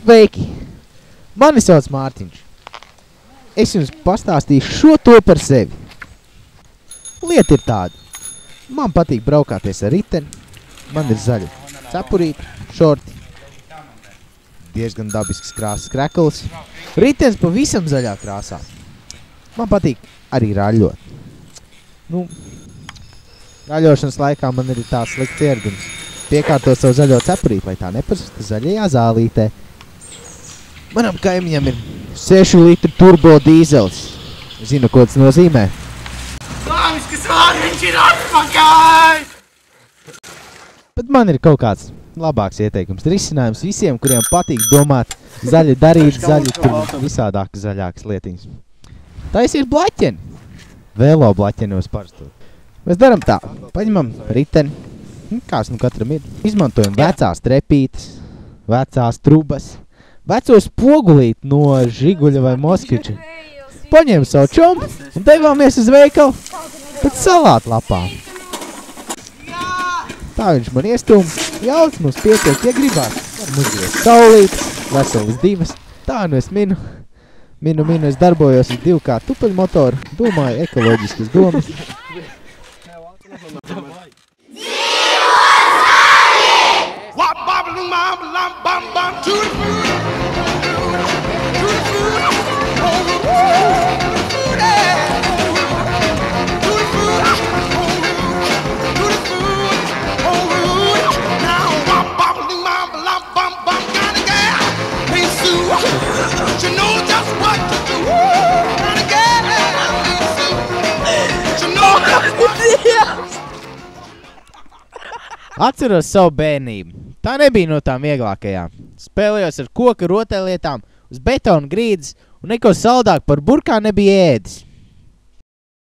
Sveiki! Mani sauc Mārtiņš. Es jums pastāstīšu šo to par sevi. Lieta ir tāda. Man patīk braukāties ar riteni. Man ir zaļa cepurīti, šorti. Diezgan dabisks krāsas krekls. Ritenis pavisam zaļā krāsā. Man patīk arī raļot. Raļošanas laikā man ir tāds slikts ieradums. Piekārto savu zaļo cepurīti, lai tā nepazust zaļajā zālītē. Manam kaimiņam ir 6 litru turbo dīzelis. Zinu, ko tas nozīmē. Slāviskas vārdiņš ir atpakaļ! Bet man ir kaut kāds labāks ieteikums. Risinājums visiem, kuriem patīk domāt zaļi darīt, zaļi tur visādākas zaļākas lietiņas. Tais ir blaķeni. Vēlo blaķeni uz parastot. Mēs daram tā. Paņemam riteni. Kāds nu katram ir. Izmantojam vecās trepītes, vecās trubas, veco spogulīti no Žiguļa vai Moskviča. Paņēmu savu čombu un devāmies uz veikalu pēc salātlapām. Tā viņš man iestūma. Jauc mums pietiek, ja gribās. Varam uzgriezt saulītes, veselas 2. Tā nu es minu, es darbojos uz 2 kā tupeļmotoru. Domāju ekoloģiskas domas. Atceros savu bērnību. Tā nebija no tām vieglākajām. Spēlējos ar koka rotaļlietām uz betona grīdas un neko saldāk par burkā nebija ēdis.